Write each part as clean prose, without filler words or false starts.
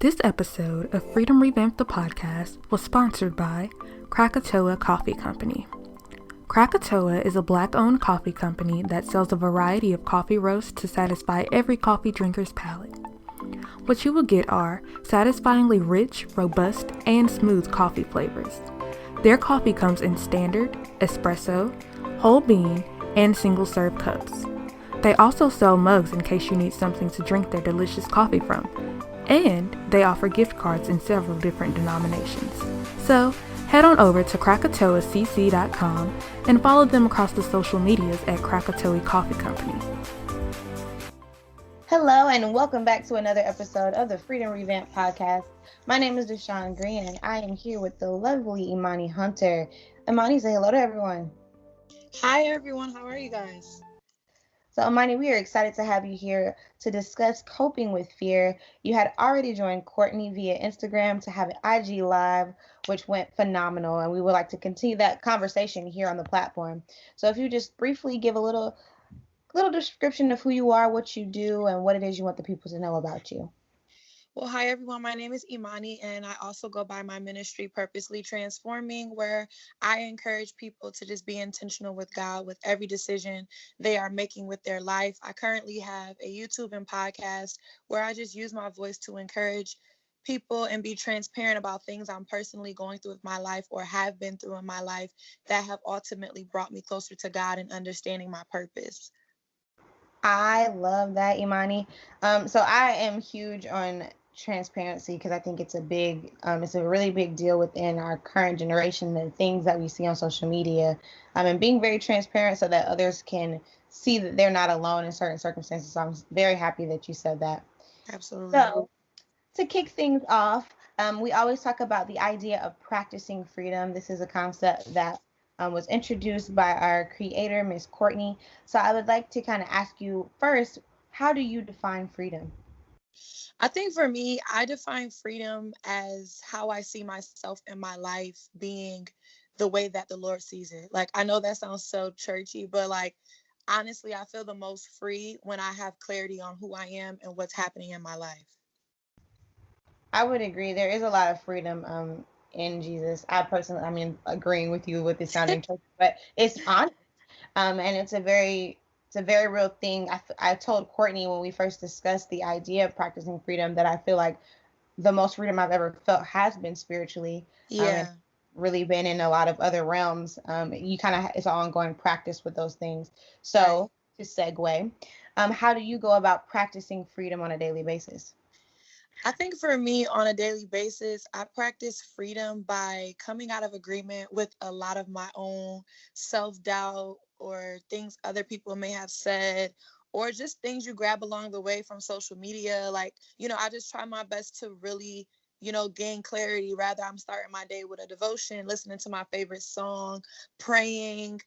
This episode of Freedom Revamped the podcast was sponsored by Krakatoa Coffee Company. Krakatoa is a Black-owned coffee company that sells a variety of coffee roasts to satisfy every coffee drinker's palate. What you will get are satisfyingly rich, robust, and smooth coffee flavors. Their coffee comes in standard, espresso, whole bean, and single-serve cups. They also sell mugs in case you need something to drink their delicious coffee from. And they offer gift cards in several different denominations. So, head on over to krakatoacc.com and follow them across the social medias at Krakatoa Coffee Company. Hello, and welcome back to another episode of the Freedom Revamped podcast. My name is DeShon Green, and I am here with the lovely Imani Hunter. Imani, say hello to everyone. Hi, everyone. How are you guys? So, Imani, we are excited to have you here to discuss coping with fear. You had already joined Courtney via Instagram to have an IG Live, which went phenomenal, and we would like to continue that conversation here on the platform. So if you just briefly give a little description of who you are, what you do, and what it is you want the people to know about you. Well, hi, everyone. My name is Imani, and I also go by my ministry, Purposely Transforming, where I encourage people to just be intentional with God with every decision they are making with their life. I currently have a YouTube and podcast where I just use my voice to encourage people and be transparent about things I'm personally going through with my life or have been through in my life that have ultimately brought me closer to God and understanding my purpose. I love that, Imani. So I am huge on transparency because I think it's it's a really big deal within our current generation, the things that we see on social media, and being very transparent so that others can see that they're not alone in certain circumstances. So I'm very happy that you said that. Absolutely. So to kick things off, we always talk about the idea of practicing freedom. This is a concept that was introduced by our creator, Miss Courtney. So I would like to kind of ask you first, how do you define freedom? I think for me, I define freedom as how I see myself in my life being the way that the Lord sees it. Like, I know that sounds so churchy, but like, honestly, I feel the most free when I have clarity on who I am and what's happening in my life. I would agree. There is a lot of freedom in Jesus. Agreeing with you with it sounding churchy, but it's honest. And it's a very real thing. I told Courtney when we first discussed the idea of practicing freedom that I feel like the most freedom I've ever felt has been spiritually. And really been in a lot of other realms. You kind of, it's an ongoing practice with those things. So to segue, how do you go about practicing freedom on a daily basis? I think for me on a daily basis, I practice freedom by coming out of agreement with a lot of my own self-doubt or things other people may have said, or just things you grab along the way from social media. Like, I just try my best to really, gain clarity. Rather, I'm starting my day with a devotion, listening to my favorite song, praying,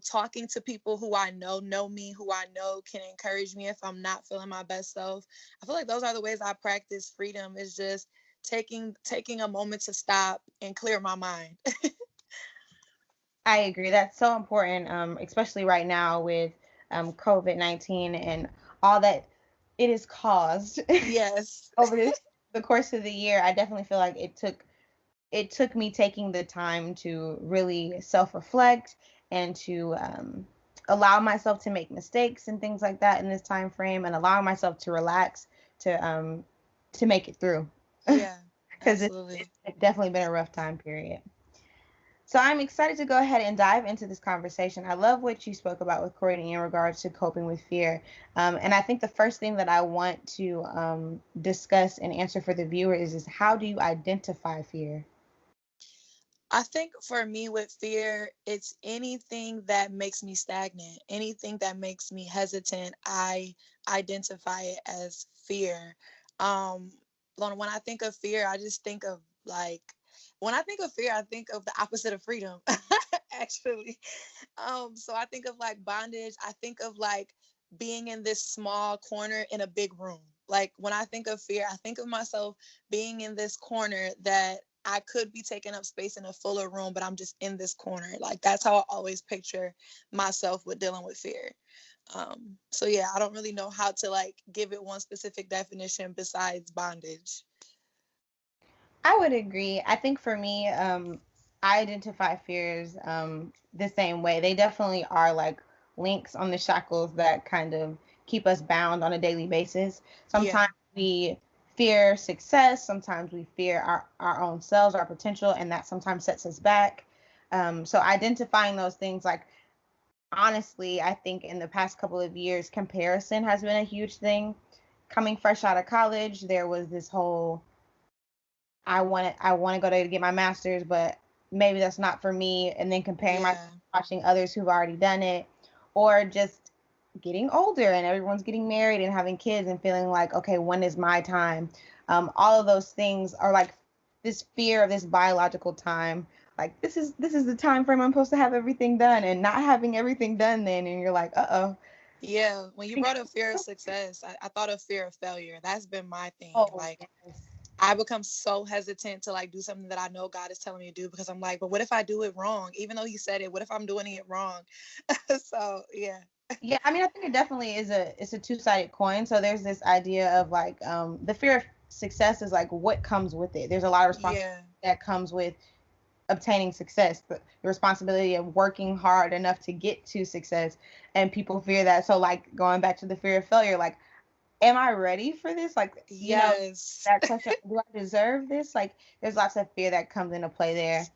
talking to people who I know me, who I know can encourage me if I'm not feeling my best self. I feel like those are the ways I practice freedom, is just taking a moment to stop and clear my mind. I agree. That's so important, especially right now with COVID-19 and all that it has caused. Yes. Over the course of the year. I definitely feel like it took me taking the time to really self-reflect and to allow myself to make mistakes and things like that in this time frame, and allow myself to relax to make it through. Yeah, Because absolutely. it's definitely been a rough time period. So I'm excited to go ahead and dive into this conversation. I love what you spoke about with Courtney in regards to coping with fear. And I think the first thing that I want to discuss and answer for the viewers is how do you identify fear? I think for me with fear, it's anything that makes me stagnant, anything that makes me hesitant. I identify it as fear. Um, when I think of fear, I just think of like, when I think of fear, I think of the opposite of freedom, actually. So I think of like bondage. I think of like being in this small corner in a big room. Like when I think of fear, I think of myself being in this corner that I could be taking up space in a fuller room, but I'm just in this corner. Like that's how I always picture myself with dealing with fear. So yeah, I don't really know how to like give it one specific definition besides bondage. I would agree. I think for me, I identify fears the same way. They definitely are like links on the shackles that kind of keep us bound on a daily basis. Yeah. Sometimes we fear success, sometimes we fear our own selves, our potential, and that sometimes sets us back. So identifying those things, like honestly, I think in the past couple of years, comparison has been a huge thing. Coming fresh out of college, there was this whole I want to go to get my master's, but maybe that's not for me. And then comparing my Yeah. watching others who've already done it, or just getting older and everyone's getting married and having kids and feeling like, okay, when is my time? All of those things are like this fear of this biological time. Like this is the time frame I'm supposed to have everything done, and not having everything done then, and you're like, uh Yeah. When you oh. brought up fear of success, I thought of fear of failure. That's been my thing. Oh Like, yes. I become so hesitant to like do something that I know God is telling me to do because I'm like, but what if I do it wrong? Even though He said it, what if I'm doing it wrong? So yeah. Yeah, I mean, I think it definitely is a two-sided coin. So there's this idea of like the fear of success is like what comes with it. There's a lot of responsibility Yeah. that comes with obtaining success, the responsibility of working hard enough to get to success, and people fear that. So like going back to the fear of failure, like, am I ready for this? Like, Yes. that question, do I deserve this? Like, there's lots of fear that comes into play there.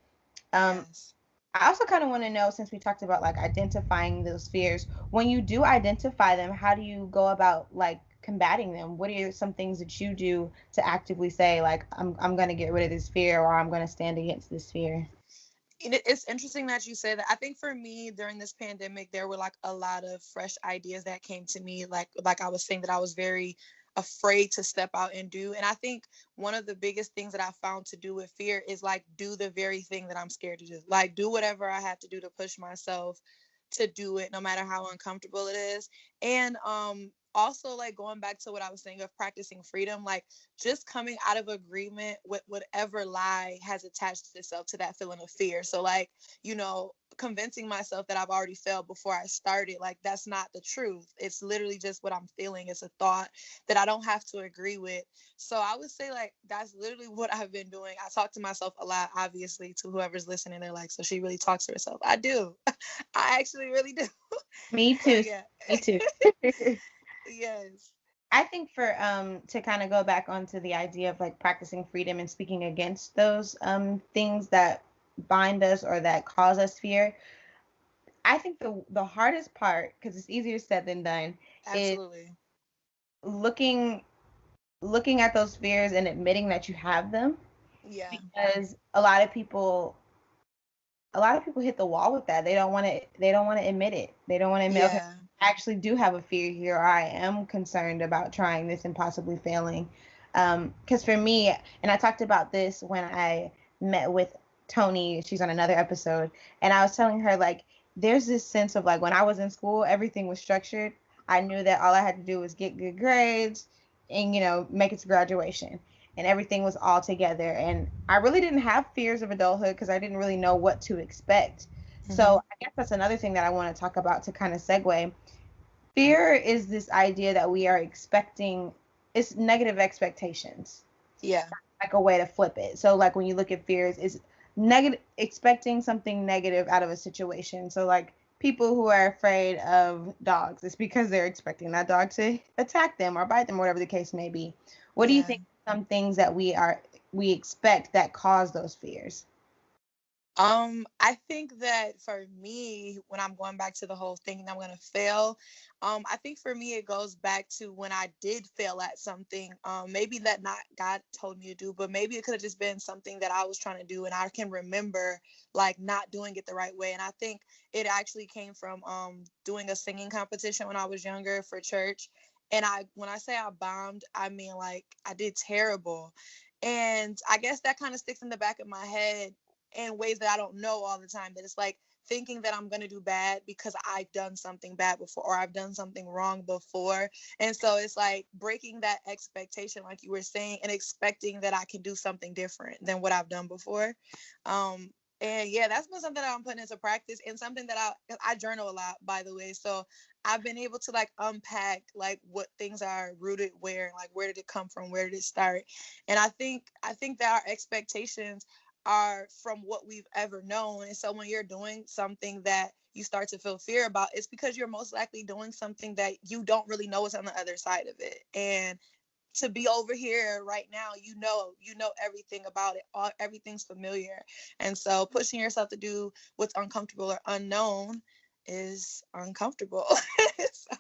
Um, Yes. I also kind of want to know, since we talked about like identifying those fears, when you do identify them, how do you go about like combating them? What are some things that you do to actively say like I'm going to get rid of this fear, or I'm going to stand against this fear? It's interesting that you say that. I think for me during this pandemic, there were like a lot of fresh ideas that came to me. Like I was saying that I was very afraid to step out and do. And I think one of the biggest things that I found to do with fear is like do the very thing that I'm scared to do. Like do whatever I have to do to push myself to do it, no matter how uncomfortable it is. And also like going back to what I was saying of practicing freedom, like just coming out of agreement with whatever lie has attached itself to that feeling of fear. So like, convincing myself that I've already failed before I started, like that's not the truth. It's literally just what I'm feeling. It's a thought that I don't have to agree with. So I would say like that's literally what I've been doing. I talk to myself a lot, obviously, to whoever's listening. They're like, so she really talks to herself. I do. I actually really do. Me So too. yeah. Me too. Yes. I think for to kind of go back onto the idea of like practicing freedom and speaking against those things that bind us or that cause us fear, I think the hardest part, because it's easier said than done, is Absolutely. looking looking at those fears and admitting that you have them, Yeah. because a lot of people hit the wall with that. They don't want to admit it. They don't want to admit, okay, Yeah. I actually do have a fear here, or I am concerned about trying this and possibly failing. Because for me, and I talked about this when I met with Tony, she's on another episode, and I was telling her like there's this sense of like when I was in school, everything was structured. I knew that all I had to do was get good grades and make it to graduation, and everything was all together. And I really didn't have fears of adulthood because I didn't really know what to expect. Hmm. So I guess that's another thing that I want to talk about to kind of segue. Fear is this idea that we are expecting, it's negative expectations, Yeah. like a way to flip it. So like when you look at fears, it's negative, expecting something negative out of a situation. So like people who are afraid of dogs, it's because they're expecting that dog to attack them or bite them, whatever the case may be. What do you Yeah. think some things that we expect that cause those fears? I think that for me, when I'm going back to the whole thinking I'm gonna fail, I think for me it goes back to when I did fail at something. Maybe that not God told me to do, but maybe it could have just been something that I was trying to do, and I can remember like not doing it the right way. And I think it actually came from doing a singing competition when I was younger for church. And when I say I bombed, I mean like I did terrible. And I guess that kind of sticks in the back of my head in ways that I don't know all the time. That it's like thinking that I'm gonna do bad because I've done something bad before or I've done something wrong before. And so it's like breaking that expectation, like you were saying, and expecting that I can do something different than what I've done before. Um, And yeah, that's been something that I'm putting into practice, and something that I journal a lot, by the way. So I've been able to like unpack like what things are rooted where, like where did it come from, where did it start. And I think that our expectations are from what we've ever known. And so when you're doing something that you start to feel fear about, it's because you're most likely doing something that you don't really know what's on the other side of it. And to be over here right now, you know everything about it. Everything's familiar. And so pushing yourself to do what's uncomfortable or unknown is uncomfortable. So,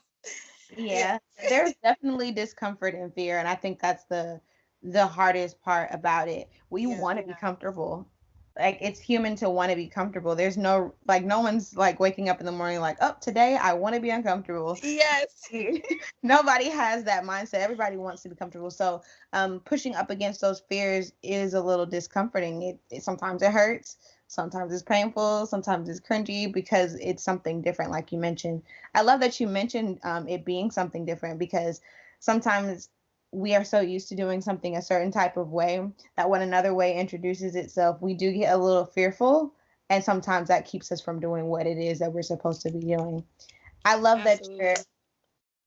yeah. Yeah, there's definitely discomfort and fear, and I think that's the hardest part about it. We Yeah. want to be comfortable. Like it's human to want to be comfortable. There's no like no one's like waking up in the morning like, "Oh, today I want to be uncomfortable." Yes. Nobody has that mindset. Everybody wants to be comfortable. So, pushing up against those fears is a little discomforting. It sometimes it hurts, sometimes it's painful, sometimes it's cringy because it's something different, like you mentioned. I love that you mentioned it being something different because sometimes we are so used to doing something a certain type of way that when another way introduces itself, we do get a little fearful. And sometimes that keeps us from doing what it is that we're supposed to be doing. I love that Absolutely.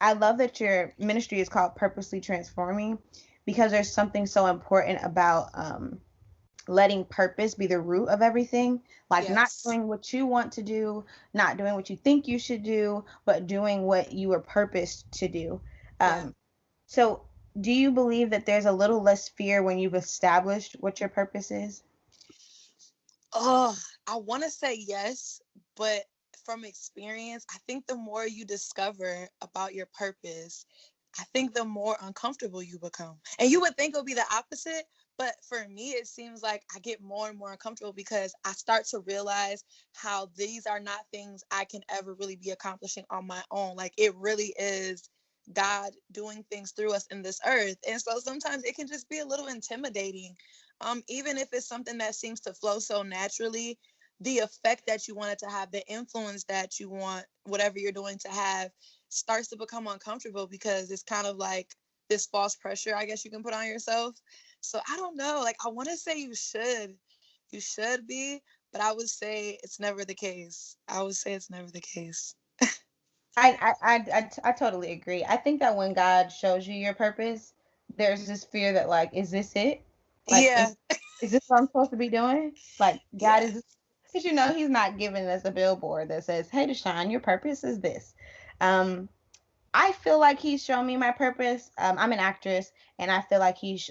I love that your ministry is called Purposely Transforming because there's something so important about letting purpose be the root of everything. Like not Yes. doing what you want to do, not doing what you think you should do, but doing what you were purposed to do. Yeah. Um, so, do you believe that there's a little less fear when you've established what your purpose is? Oh, I want to say yes, but from experience, I think the more you discover about your purpose, I think the more uncomfortable you become. And you would think it would be the opposite, but for me, it seems like I get more and more uncomfortable because I start to realize how these are not things I can ever really be accomplishing on my own. Like it really is God doing things through us in this earth. And so sometimes it can just be a little intimidating. Even if it's something that seems to flow so naturally, the effect that you want it to have, the influence that you want whatever you're doing to have starts to become uncomfortable because it's kind of like this false pressure, I guess you can put on yourself. So I don't know. Like I want to say you should be, but I would say it's never the case. I would say it's never the case. I totally agree. I think that when God shows you your purpose, there's this fear that like, is this it? Like, Yeah. is this what I'm supposed to be doing? Like, God Yeah. is, because He's not giving us a billboard that says, "Hey, DeShon, your purpose is this." Um, I feel like He's shown me my purpose. I'm an actress, and I feel like He's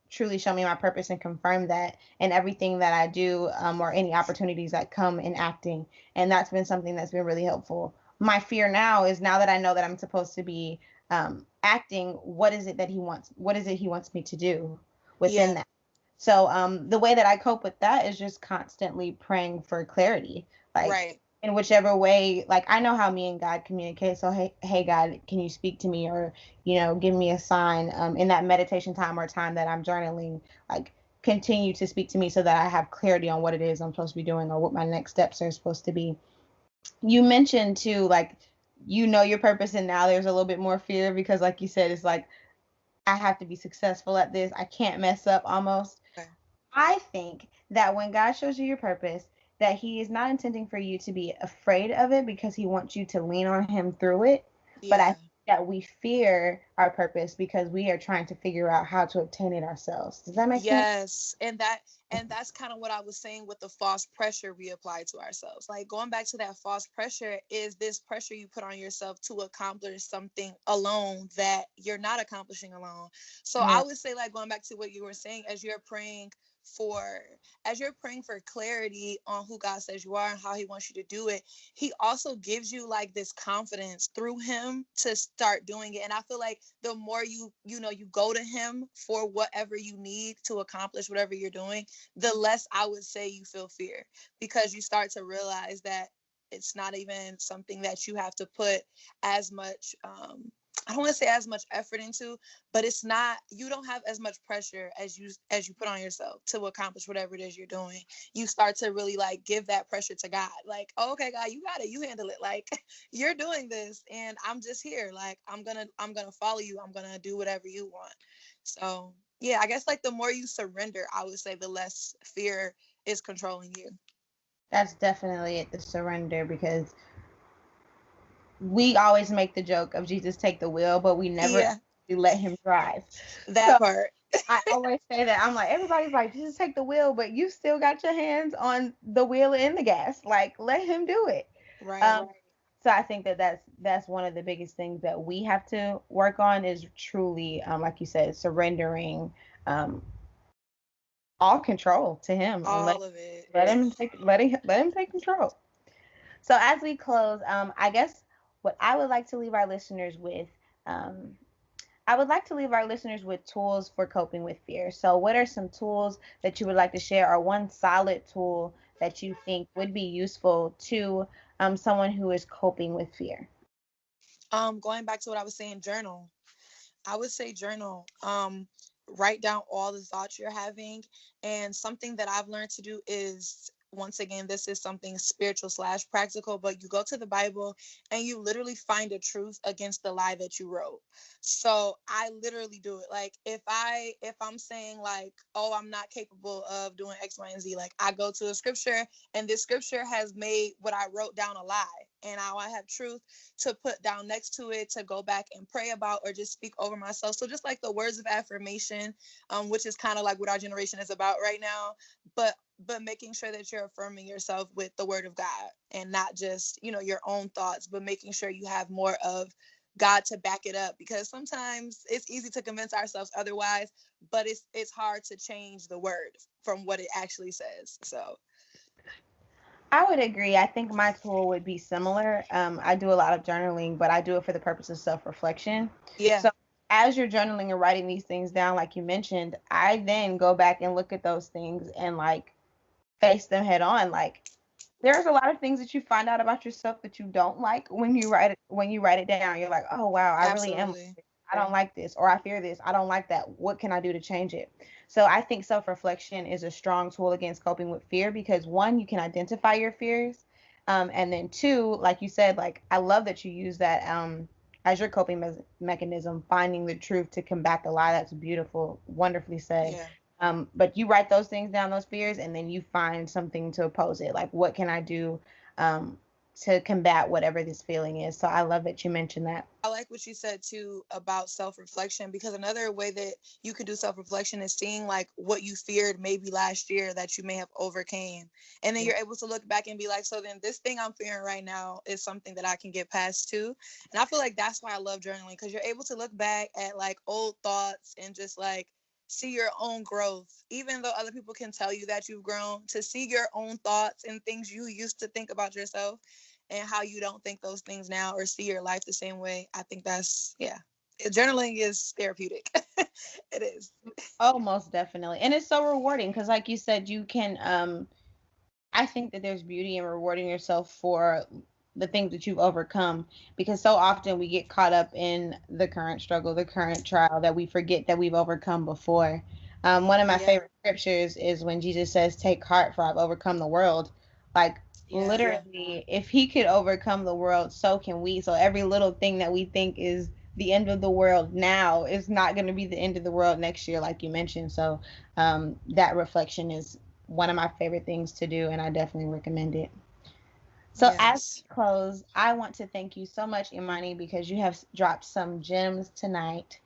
truly shown me my purpose and confirmed that in everything that I do, or any opportunities that come in acting. And that's been something that's been really helpful. My fear now is now that I know that I'm supposed to be acting, what is it that He wants? What is it He wants me to do within Yeah. that? So the way that I cope with that is just constantly praying for clarity. Like Right. in whichever way, like I know how me and God communicate. So hey God, can you speak to me or give me a sign in that meditation time or time that I'm journaling, like continue to speak to me so that I have clarity on what it is I'm supposed to be doing or what my next steps are supposed to be. You mentioned too, like your purpose and now there's a little bit more fear because like you said, it's like I have to be successful at this. I can't mess up almost. Okay. I think that when God shows you your purpose, that He is not intending for you to be afraid of it because He wants you to lean on Him through it. But I Yeah. think that we fear our purpose because we are trying to figure out how to obtain it ourselves. Does that make sense? Yes, and that's kind of what I was saying with the false pressure we apply to ourselves. Like going back to that false pressure is this pressure you put on yourself to accomplish something alone that you're not accomplishing alone. So I Yeah. would say like going back to what you were saying for as you're praying for clarity on who God says you are and how he wants you to do it, he also gives you like this confidence through him to start doing it. And I feel like the more you go to him for whatever you need to accomplish whatever you're doing, the less I would say you feel fear, because you start to realize that it's not even something that you have to put as much I don't want to say as much effort into, but it's not, you don't have as much pressure as you put on yourself to accomplish whatever it is you're doing. You start to really like give that pressure to God. Like, oh, okay, God, you got it. You handle it. Like you're doing this and I'm just here. Like I'm gonna follow you. I'm gonna do whatever you want. So yeah, I guess like the more you surrender, I would say the less fear is controlling you. That's definitely it, the surrender, because we always make the joke of Jesus take the wheel, but we never let him drive. That part. I always say that. I'm like, everybody's like, Jesus take the wheel, but you still got your hands on the wheel and the gas. Like, let him do it. Right. So I think that that's one of the biggest things that we have to work on is truly, like you said, surrendering all control to him. All of it. Let him take control. So as we close, I guess what I would like to leave our listeners with, I would like to leave our listeners with tools for coping with fear. So what are some tools that you would like to share, or one solid tool that you think would be useful to someone who is coping with fear? Going back to what I was saying, journal. I would say journal. Write down all the thoughts you're having. And something that I've learned to do is, once again, this is something spiritual / practical, but you go to the Bible and you literally find a truth against the lie that you wrote. So I literally do it. Like if I'm saying like, oh, I'm not capable of doing X, Y, and Z, like I go to a scripture and this scripture has made what I wrote down a lie. And now I have truth to put down next to it, to go back and pray about, or just speak over myself. So just like the words of affirmation, which is kind of like what our generation is about right now, but making sure that you're affirming yourself with the word of God, and not just, your own thoughts, but making sure you have more of God to back it up, because sometimes it's easy to convince ourselves otherwise, but it's hard to change the word from what it actually says. So I would agree. I think my tool would be similar. I do a lot of journaling, but I do it for the purpose of self-reflection. yeah. So as you're journaling and writing these things down, like you mentioned, I then go back and look at those things and like face them head on. Like there's a lot of things that you find out about yourself that you don't like when you write it down. You're like, oh wow, I really am. Absolutely. I don't like this, or I fear this. I don't like that. What can I do to change it? So I think self-reflection is a strong tool against coping with fear, because one, you can identify your fears. And then two, like you said, like I love that you use that as your coping mechanism, finding the truth to combat the lie. That's beautiful, wonderfully said. Yeah. But you write those things down, those fears, and then you find something to oppose it. Like, what can I do to combat whatever this feeling is? So I love that you mentioned that. I like what you said too about self-reflection, because another way that you could do self-reflection is seeing like what you feared maybe last year that you may have overcame. And then you're able to look back and be like, so then this thing I'm fearing right now is something that I can get past too. And I feel like that's why I love journaling, because you're able to look back at like old thoughts and just like see your own growth, even though other people can tell you that you've grown, to see your own thoughts and things you used to think about yourself and how you don't think those things now, or see your life the same way. I think that's, journaling is therapeutic. It is. Oh, most definitely. And it's so rewarding because, like you said, you can, I think that there's beauty in rewarding yourself for the things that you've overcome, because so often we get caught up in the current struggle, the current trial, that we forget that we've overcome before. One of my favorite scriptures is when Jesus says, "Take heart, for I've overcome the world." Like, literally, if he could overcome the world, so can we. So every little thing that we think is the end of the world now is not going to be the end of the world next year, like you mentioned. So that reflection is one of my favorite things to do, and I definitely recommend it. So as we close, I want to thank you so much, Imani, because you have dropped some gems tonight.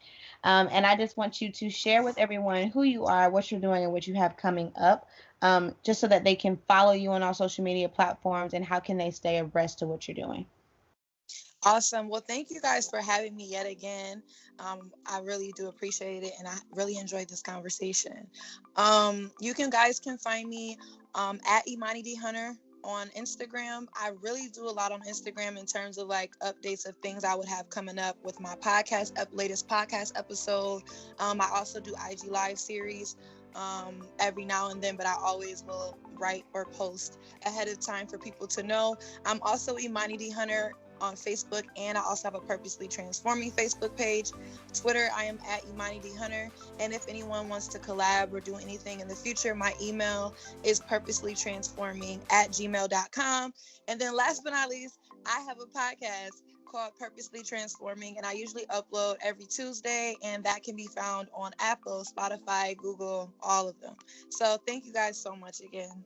And I just want you to share with everyone who you are, what you're doing, and what you have coming up, just so that they can follow you on all social media platforms, and how can they stay abreast to what you're doing. Awesome. Well, thank you guys for having me yet again. I really do appreciate it, and I really enjoyed this conversation. You guys can find me at Imani D Hunter on Instagram. I really do a lot on Instagram in terms of like updates of things I would have coming up with my podcast, latest podcast episode. I also do IG live series every now and then, but I always will write or post ahead of time for people to know. I'm also Imani D Hunter on Facebook, and I also have a Purposely Transforming Facebook page. Twitter, I am at Imani D Hunter. And if anyone wants to collab or do anything in the future, my email is purposelytransforming@gmail.com. And then last but not least, I have a podcast called Purposely Transforming, and I usually upload every Tuesday, and that can be found on Apple, Spotify, Google, all of them. So thank you guys so much again.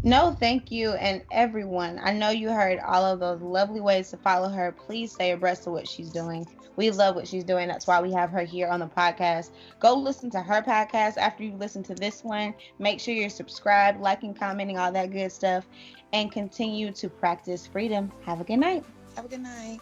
No, thank you. And everyone, I know you heard all of those lovely ways to follow her. Please stay abreast of what she's doing. We love what she's doing. That's why we have her here on the podcast. Go listen to her podcast after you listen to this one. Make sure you're subscribed, liking, commenting, all that good stuff, and continue to practice freedom. Have a good night. Have a good night.